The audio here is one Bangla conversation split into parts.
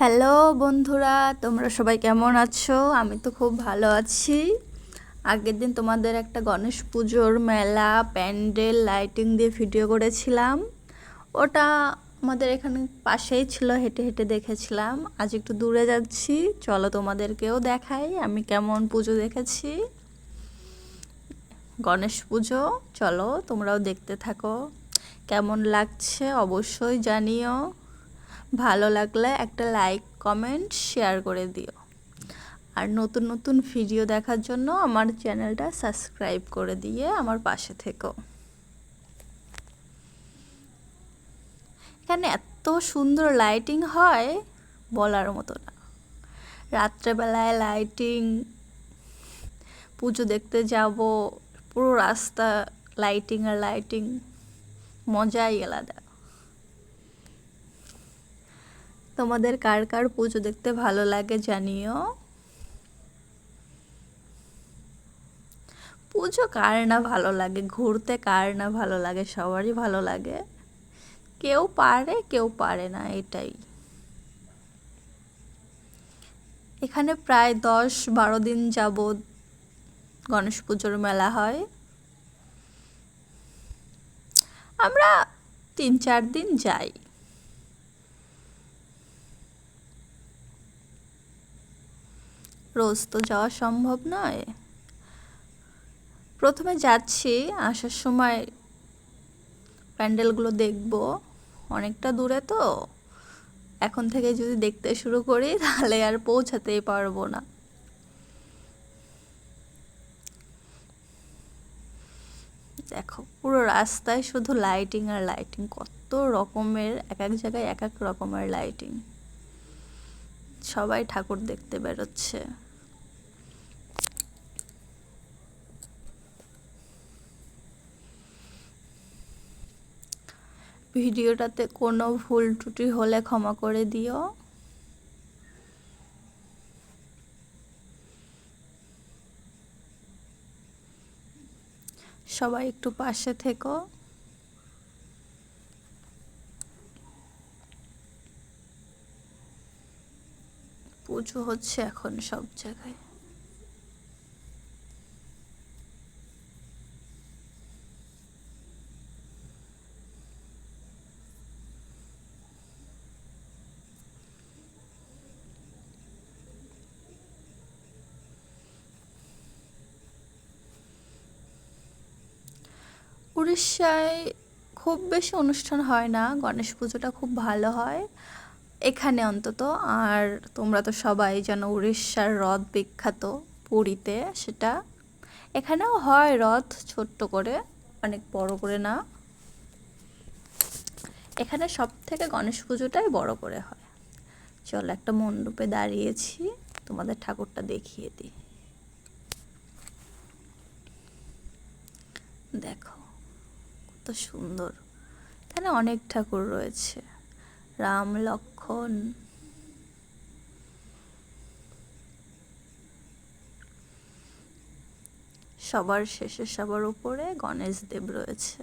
হ্যালো বন্ধুরা, তোমরা সবাই কেমন আছো? আমি তো খুব ভালো আছি। আগের দিন তোমাদের একটা গণেশ পুজোর মেলা, প্যান্ডেল, লাইটিং দিয়ে ভিডিও করেছিলাম। ওটা আমাদের এখানে পাশেই ছিল, হেঁটে হেঁটে দেখেছিলাম। আজ একটু দূরে যাচ্ছি, চলো তোমাদেরকেও দেখাই আমি কেমন পুজো দেখেছি। গণেশ পুজো, চলো তোমরাও দেখতে থাকো। কেমন লাগছে অবশ্যই জানিও। ভালো লাগলে একটা লাইক, কমেন্ট, শেয়ার করে দিও। আর নতুন নতুন ভিডিও দেখার জন্য আমার চ্যানেলটা সাবস্ক্রাইব করে দিয়ে আমার পাশে থেকো। এখানে এত সুন্দর লাইটিং হয়, বলার মতো না। রাত্রেবেলায় লাইটিং, পুজো দেখতে যাব, পুরো রাস্তা লাইটিং আর লাইটিং, মজাই আলাদা। তোমাদের কার কার পুজো দেখতে ভালো লাগে জানিও। পুজো কার না ভালো লাগে, ঘুরতে কার না ভালো লাগে, সবারই ভালো লাগে। কেউ পারে কেউ পারে না, এটাই। এখানে প্রায় 10-12 দিন যাবৎ গণেশ পুজোর মেলা হয়। আমরা 3-4 দিন যাই। রোজ তো যাওয়া সম্ভব নয়। প্রথমে যাচ্ছি, আসার সময় প্যান্ডেলগুলো দেখব। অনেকটা দূরে তো, এখন থেকে যদি দেখতে শুরু করি তাহলে আর পৌঁছাতেই পারবো না। দেখো পুরো রাস্তায় শুধু লাইটিং আর লাইটিং, কত রকমের, এক এক জায়গায় এক এক রকমের লাইটিং। সবাই ঠাকুর দেখতে বেরোচ্ছে। ভিডিওটাতে কোনো ভুল ত্রুটি হলে ক্ষমা করে দিও। সবাই একটু পাশে থেকো। পুজো হচ্ছে এখন সব জায়গায়। উড়িষ্যায় খুব বেশি অনুষ্ঠান হয় না, গণেশ পুজোটা খুব ভালো হয় এখানে অন্তত। আর তোমরা তো সবাই জানো উড়িষ্যার রথ বিখ্যাত, পুরীতে সেটা। এখানেও হয় রথ, ছোট্ট করে, অনেক বড় করে না। এখানে সব থেকে গণেশ পুজোটাই বড় করে হয়। চলো একটা মণ্ডপে দাঁড়িয়েছি, তোমাদের ঠাকুরটা দেখিয়ে দিই। দেখো কত সুন্দর। এখানে অনেক ঠাকুর রয়েছে, রাম, লক্ষ্মণ। সবার শেষে সবার উপরে গণেশ দেব রয়েছে।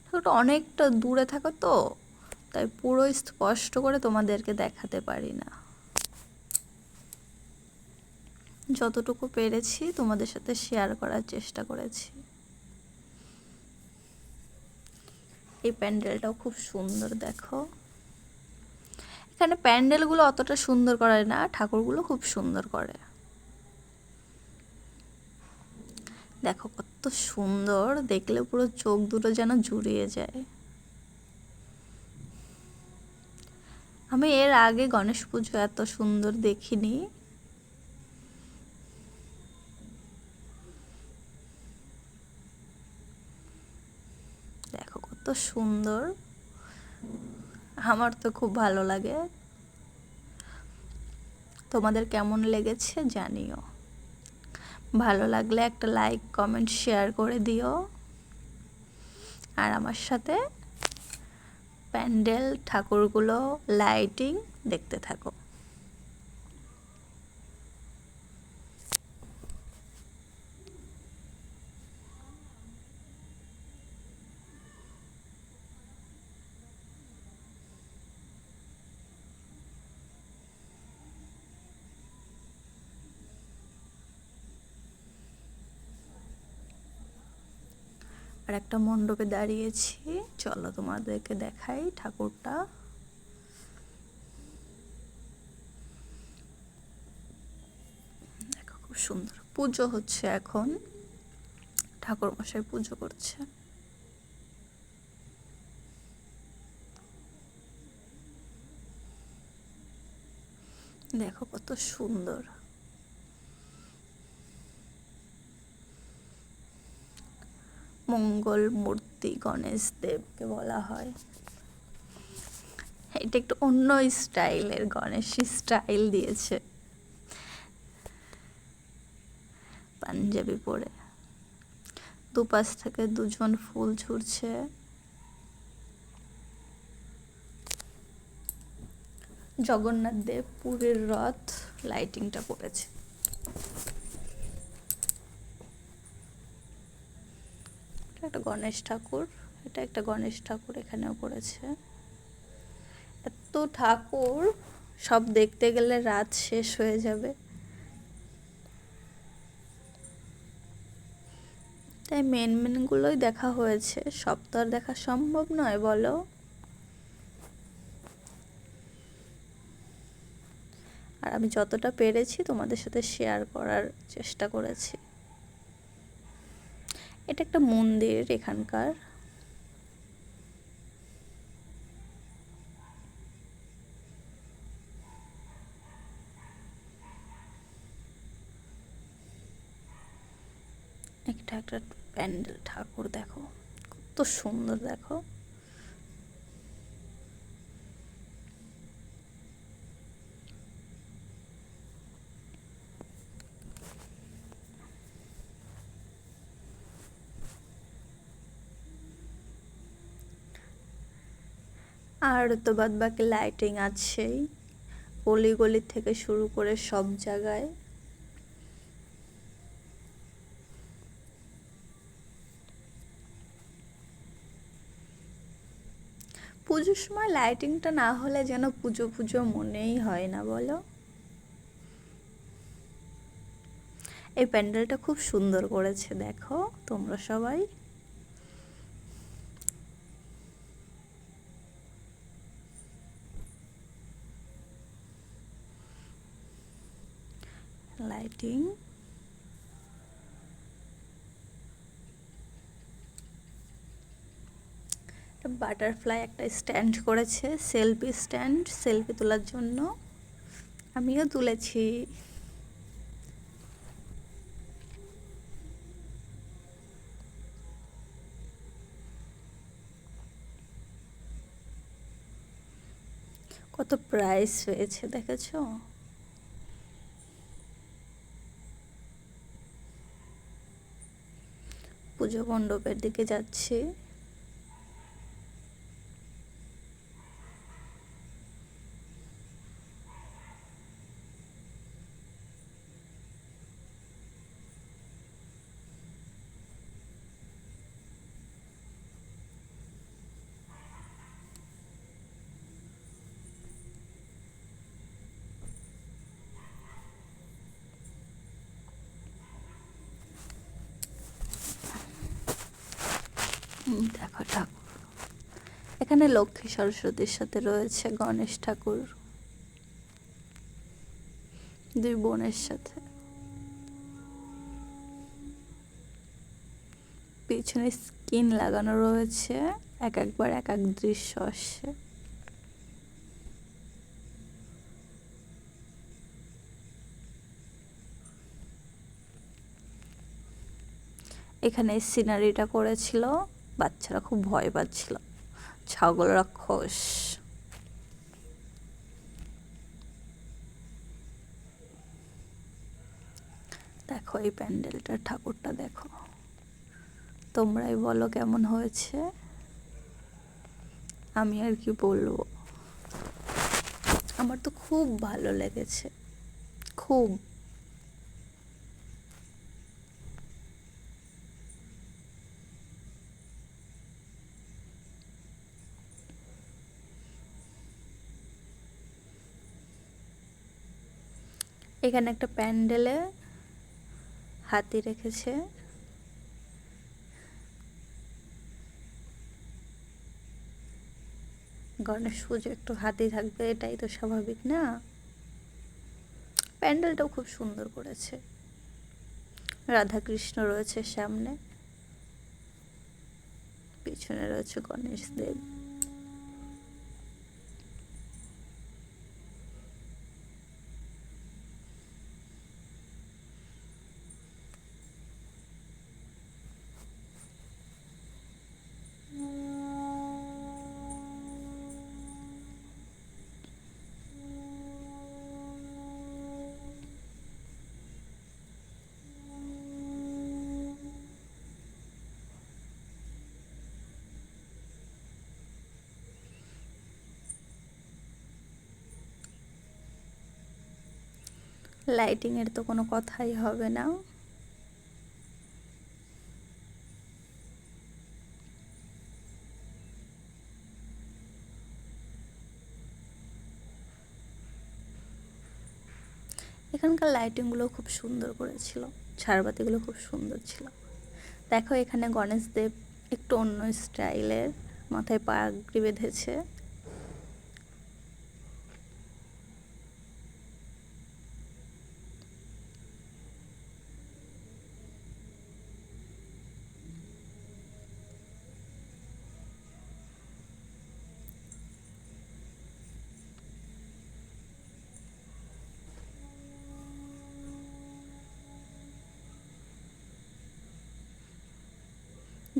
ঠাকুরটা অনেকটা দূরে থাকে তো, তাই পুরো স্পষ্ট করে তোমাদেরকে দেখাতে পারি না। যতটুকু পেরেছি তোমাদের সাথে শেয়ার করার চেষ্টা করেছি। এই প্যান্ডেলটাও খুব সুন্দর, দেখো। এখানে প্যান্ডেলগুলো অতটা সুন্দর করে না, ঠাকুরগুলো খুব সুন্দর করে। দেখো কত সুন্দর, দেখলে পুরো চোখ দুটো যেন জুড়িয়ে যায়। আমি এর আগে গণেশ পুজো এত সুন্দর দেখিনি। দেখো কত সুন্দর, আমার তো খুব ভালো লাগে। তোমাদের কেমন লেগেছে জানিও। ভালো লাগলে একটা লাইক, কমেন্ট, শেয়ার করে দিও। আর আমার সাথে প্যান্ডেল, ঠাকুরগুলো, লাইটিং দেখতে থাকো। আর একটা মণ্ডপে দাঁড়িয়েছি, চলো তোমাদেরকে দেখাই ঠাকুরটা। দেখো খুব সুন্দর পুজো হচ্ছে, এখন ঠাকুর মশাই পুজো করছে। দেখো কত সুন্দর। মঙ্গল মূর্তি গণেশ দেবকে বলা হয়। এটা একটু অন্য স্টাইলের গণেশ স্টাইল দিয়েছে, পাঞ্জাবি পরে। দুপাশ থেকে দুজন ফুল ছুঁড়ছে। জগন্নাথ দেব পুরীর রথ লাইটিংটা করেছে। একটা গণেশ ঠাকুর, এটা একটা গণেশ ঠাকুর এখানেও করেছে। এত ঠাকুর, সব দেখতে গেলে রাত শেষ হয়ে যাবে, তাই মেনগুলোই দেখা হয়েছে। সব তো আর দেখা সম্ভব নয় বলো। আর আমি যতটা পেরেছি তোমাদের সাথে শেয়ার করার চেষ্টা করেছি। এটা একটা মন্দির এখানকার। একটা একটা প্যান্ডেল ঠাকুর দেখো কত সুন্দর। দেখো আর তো বাদ বাকি লাইটিং আছেই, অলিগলি থেকে শুরু করে সব জায়গায়। পুজোর সময় লাইটিংটা না হলে যেন পুজো পুজো মনেই হয় না বলো। এই প্যান্ডেলটা খুব সুন্দর করেছে, দেখো তোমরা সবাই। লাইটিং, বাটারফ্লাই একটা স্ট্যান্ড করেছে, সেলফি স্ট্যান্ড, সেলফি তোলার জন্য। আমিও তুলেছি। কত প্রাইস হয়েছে দেখেছো। পুজো মণ্ডপের দিকে যাচ্ছি। দেখো ঠাকুর, এখানে লক্ষ্মী সরস্বতীর সাথে রয়েছে গণেশ ঠাকুর, দুই বোনের সাথে। পিছনে স্ক্রিন লাগানো রয়েছে, এক একবার এক এক দৃশ্য আসছে। এখানে সিনারিটা করেছিল, বাচ্চারা খুব ভয় পাচ্ছিল, ছাগল রাক্ষস। দেখো এই প্যান্ডেলটা, ঠাকুরটা দেখো, তোমরাই বলো কেমন হয়েছে। আমি আর কি বলবো, আমার তো খুব ভালো লেগেছে, খুব। এখানে একটা প্যান্ডেলে হাতি রেখেছে। গণেশ পুজো একটু হাতি থাকবে, এটাই তো স্বাভাবিক না। প্যান্ডেলটাও খুব সুন্দর করেছে, রাধা কৃষ্ণ রয়েছে সামনে, পিছনে রয়েছে গণেশ দেব। লাইটিংয়ের তো কোনো কথাই হবে না। এখানকার লাইটিংগুলো খুব সুন্দর করেছিল, ঝাড়বাতিগুলো খুব সুন্দর ছিল। দেখো এখানে গণেশ দেব একটু অন্য স্টাইলের, মাথায় পাগড়ি বেঁধেছে।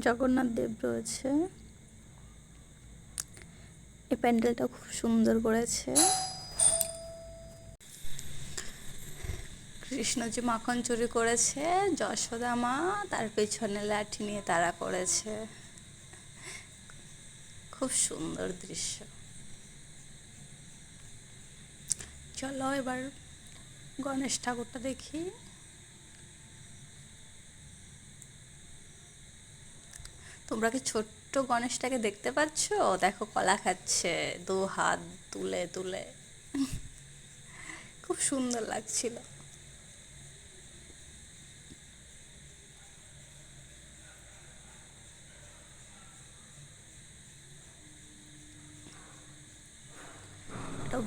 জগন্নাথ দেব রয়েছে। এই প্যান্ডেলটা খুব সুন্দর করেছে। কৃষ্ণজি মাখন চুরি করেছে, যশোদা মা তার পেছনে লাঠি নিয়ে তাড়া করেছে। খুব সুন্দর দৃশ্য। চলো এবার গণেশ ঠাকুরটা দেখি। তোমরা কি ছোট্ট গণেশটাকে দেখতে পাচ্ছ? দেখো কলা খাচ্ছে দু হাত তুলে তুলে, খুব সুন্দর লাগছিল। একটা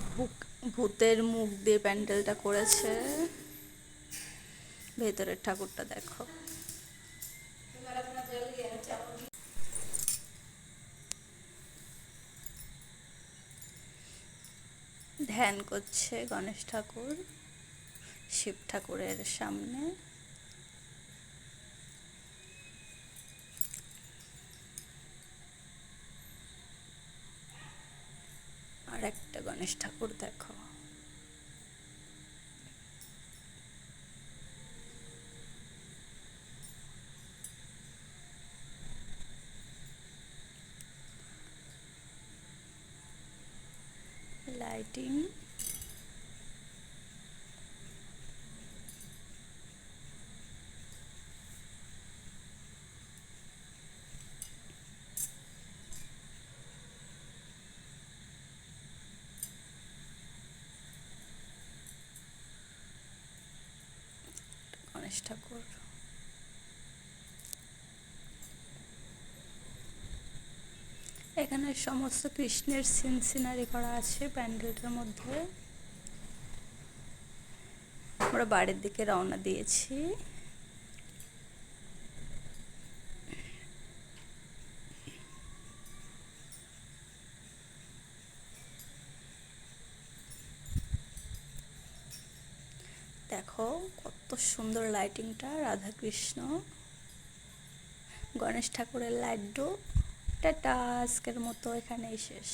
ভূতের মুখ দিয়ে প্যান্ডেলটা করেছে। ভেতরের ঠাকুরটা দেখো। ধ্যান করছে গণেশ ঠাকুর শিব ঠাকুরের সামনে। আর একটা গণেশ ঠাকুর দেখো। লাইটিং, গণেশ ঠাকুর। এখানে সমস্ত কৃষ্ণের সিনারি করা আছে প্যান্ডেলটার মধ্যে। আমরা বাড়ির দিকে রওনা দিয়েছি। দেখো কত সুন্দর লাইটিংটা, রাধা কৃষ্ণ, গণেশ ঠাকুরের লাড্ডু। টাটা, আজকের মতো এখানেই শেষ।